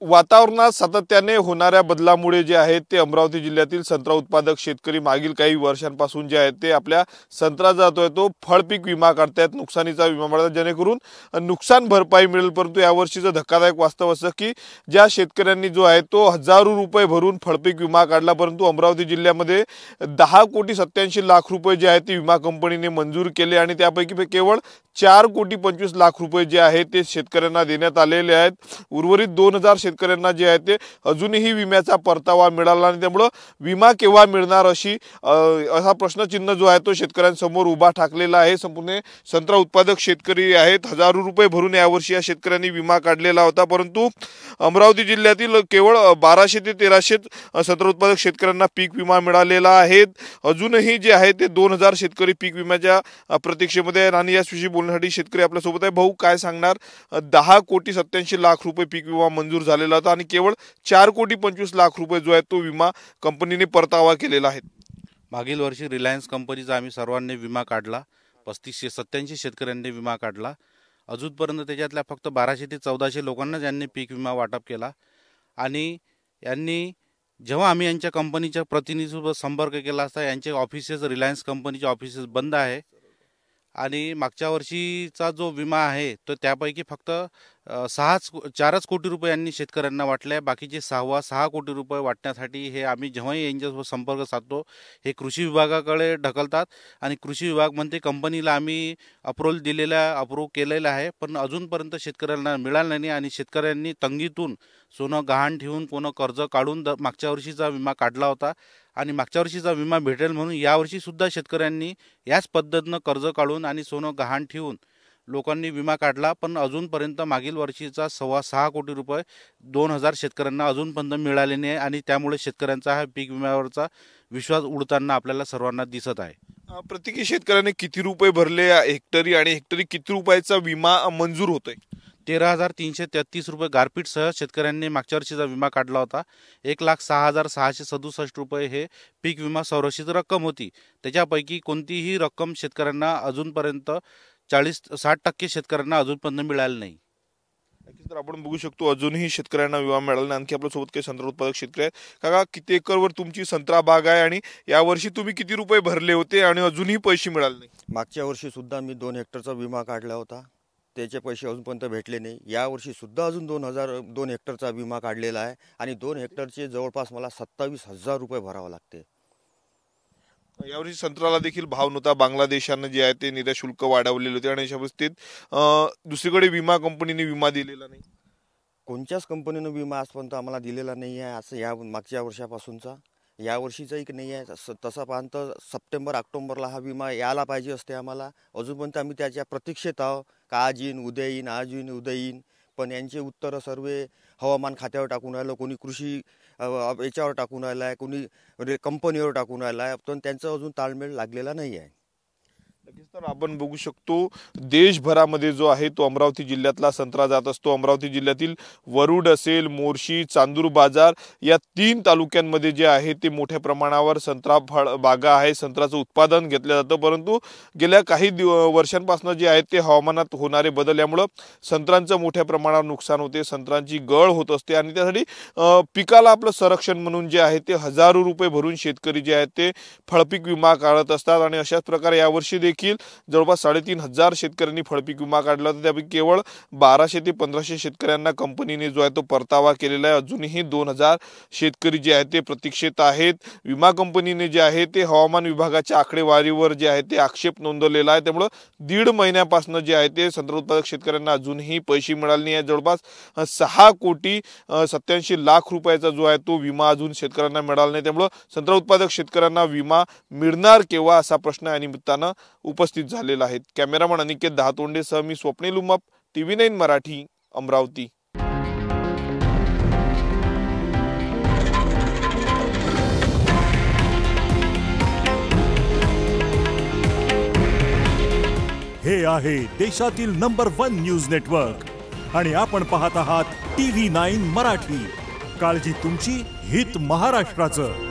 वातावरणात सातत्याने होणाऱ्या बदलामुळे जे आहे ते अमरावती जिल्ह्यातील संत्रा उत्पादक शेतकरी मागील काही वर्षांपासून जे आहे ते आपल्या संत्रा जातोय तो फळपीक विमा काढतायत, नुकसानीचा विमा काढतात, जेणेकरून नुकसान भरपाई मिळेल। परंतु यावर्षीचं धक्कादायक वास्तव असं की ज्या शेतकऱ्यांनी जो आहे तो हजारो रुपये भरून फळपीक विमा काढला, परंतु अमरावती जिल्ह्यामध्ये 10,87,00,000 रुपये जे आहे ते विमा कंपनीने मंजूर केले आणि त्यापैकी केवळ 4,25,00,000 रुपये जे आहे ते शेतकऱ्यांना देण्यात आलेले आहेत। उर्वरित 2,000 शेतकऱ्यांना जे आहे ते अजूनही विम्याचा परतावा मिळाला नाही। त्यामुळे विमा केव्हा मिळणार असा प्रश्नचिन्ह जो आहे तो शेतकऱ्यांसमोर उभा ठाकलेला आहे। संपूर्ण संत्रा उत्पादक शेतकरी आहेत, हजारो रुपये भरून यावर्षी या शेतकऱ्यांनी विमा काढलेला होता, परंतु अमरावती जिल्ह्यातील केवळ 1200 ते 1300 संत्रा उत्पादक शेतकऱ्यांना पीक विमा मिळालेला आहे। अजूनही जे आहे ते 2,000 शेतकरी पीक विम्याच्या प्रतीक्षेमध्ये आहेत आणि याविषयी बोलण्यासाठी शेतकरी आपल्या सोबत आहे। भाऊ, काय सांगणार? 10,87,00,000 रुपये पीक विमा मंजूर झालेला होता आणि केवळ 4,25,00,000 रुपये जो आहे तो विमा कंपनीने परतावा केलेला आहे। मागील वर्षी रिलायन्स कंपनीचा आम्ही सर्वांनी विमा काढला, 3587 शेतकऱ्यांनी विमा काढला। अजूनपर्यंत त्याच्यातल्या फक्त 1200 ते 1400 लोकांना ज्यांनी पीक विमा वाटप केला आणि यांनी जेव्हा आम्ही यांच्या कंपनीच्या प्रतिनिधीसोबत संपर्क केला असता यांचे ऑफिसेस, रिलायन्स कंपनीचे ऑफिसेस बंद आहे आणि मागच्या वर्षीचा जो विमा आहे तो त्यापैकी फक्त 4 कोटी रुपये यांनी शेतकऱ्यांना वाटले। बाकीचे 6 कोटी रुपये वाटण्यासाठी हे आम्ही जेव्हाही यांच्यासोबत संपर्क साधतो हे कृषी विभागाकडे ढकलतात आणि कृषी विभाग म्हणते कंपनीला आम्ही अप्रूव्ह केलेला आहे, पण अजूनपर्यंत शेतकऱ्यांना मिळालं नाही आणि शेतकऱ्यांनी तंगीतून सोनं गहाण ठेवून कोण कर्ज काढून मागच्या वर्षीचा विमा काढला होता आणि मागच्या वर्षीचा विमा भेटेल म्हणून यावर्षी सुद्धा शेतकऱ्यांनी याच पद्धतीनं कर्ज काढून आणि सोनं गहाण ठेवून लोकांनी विमा काढला, पण अजूनपर्यंत मागील वर्षीचा 6.25 कोटी रुपये 2,000 शेतकऱ्यांना अजूनपर्यंत मिळाले नाही आणि त्यामुळे शेतकऱ्यांचा हा पीक विम्यावरचा विश्वास उडताना आपल्याला सर्वांना दिसत आहे। प्रत्येकी शेतकऱ्याने किती रुपये भरले हेक्टरी आणि हेक्टरी किती रुपयाचा विमा मंजूर होतोय? 13,333 रुपये गारपीटसह शेतकऱ्यांनी मागच्या वर्षीचा विमा काढला होता। 1,06,667 रुपये हे पीक विमा संरक्षित रक्कम होती। त्याच्यापैकी कोणतीही रक्कम शेतकऱ्यांना अजूनपर्यंत 40-60% शेतकऱ्यांना अजूनपर्यंत मिळाली नाही। नक्कीच तर आपण बघू शकतो अजूनही शेतकऱ्यांना विमा मिळाला नाही। आणखी आपल्या सोबत काही संत्रा उत्पादक शेतकरी आहेत। काका, किती एकरवर तुमची संत्रा बाग आहे आणि यावर्षी तुम्ही किती रुपये भरले होते आणि अजूनही पैसे मिळाले नाही? मागच्या वर्षी सुद्धा मी 2 हेक्टरचा विमा काढला होता, त्याचे पैसे अजूनपर्यंत भेटले नाही। यावर्षी सुद्धा अजून 2 हेक्टरचा विमा काढलेला आहे आणि 2 हेक्टरचे जवळपास मला 27,000 रुपये भरावे लागते। यावर्षी संत्र्याला देखील भाव नव्हता, बांगलादेशाने जे आहे ते निर्यात शुल्क वाढवलेले होते आणि अशा परिस्थितीत दुसरीकडे विमा कंपनीने विमा दिलेला नाही। कोणत्याच कंपनीने विमा आजपर्यंत आम्हाला दिलेला नाही आहे असं या मागच्या वर्षापासूनचा। या वर्षीचा एक नाही आहे, तसा पाहता सप्टेंबर-ऑक्टोबरला हा विमा यायला पाहिजे असते आम्हाला। अजूनपर्यंत आम्ही त्याच्या प्रतीक्षेत आहोत का आज येईन, उद्या येईन, आज येईन, उद्या येईन, पण यांचे उत्तर सर्व हवामान खात्यावर टाकून राहिलं, कोणी कृषी याच्यावर टाकून राहिलं आहे, कोणी कंपनीवर टाकून राहिलं आहे, पण त्यांचा अजून ताळमेळ लागलेला नाही आहे। नक्कीच तर आपण बघू शकतो देशभरामध्ये जो आहे तो अमरावती जिल्ह्यातला संत्रा जात असतो। अमरावती जिल्ह्यातील वरुड असेल, मोर्शी, चांदूर बाजार या 3 तालुक्यांमध्ये जे आहे ते मोठ्या प्रमाणावर संत्रा फळ बागा आहे, संत्र्याचं उत्पादन घेतलं जातं, परंतु गेल्या काही वर्षांपासून जे आहे ते हवामानात होणारे बदल यामुळे संत्र्यांचं मोठ्या प्रमाणावर नुकसान होते, संत्र्यांची गळ होत असते आणि त्यासाठी पिकाला आपलं संरक्षण म्हणून जे आहे ते हजारो रुपये भरून शेतकरी जे आहेत ते फळपीक विमा काढत असतात आणि अशाच प्रकारे यावर्षी देखील जवळपास 3,500 शेतकऱ्यांनी फळपीक विमा काढला होता। त्यापैकी केवळ 1200 ते 1500 शेतकऱ्यांना कंपनीने जो आहे तो परतावा केलेला आहे। अजूनही 2,000 शेतकरी जे आहेत ते प्रतीक्षेत आहेत। विमा कंपनीने जे आहे ते हवामान विभागाच्या आकडेवारीवर जे आहे ते आक्षेप नोंदवलेला आहे, त्यामुळे 1.5 महिन्यापासून जे आहे ते संत्रा उत्पादक शेतकऱ्यांना अजूनही पैसे मिळाले नाही आहेत। जवळपास 6,87,00,000 रुपयाचा जो आहे तो विमा अजून शेतकऱ्यांना मिळाला नाही, त्यामुळे संत्रा उत्पादक शेतकऱ्यांना विमा मिळणार केव्हा असा प्रश्न या निमित्तानं उपस्थित झालेला आहे। कॅमेरामन अनिकेत दहातोंडेसह मी स्वप्नील उमाप, TV9 मराठी, अमरावती। हे आहे देशातील नंबर 1 न्यूज नेटवर्क आणि आपण पाहत आहात TV9 मराठी। काळजी तुमची, हित महाराष्ट्राचं।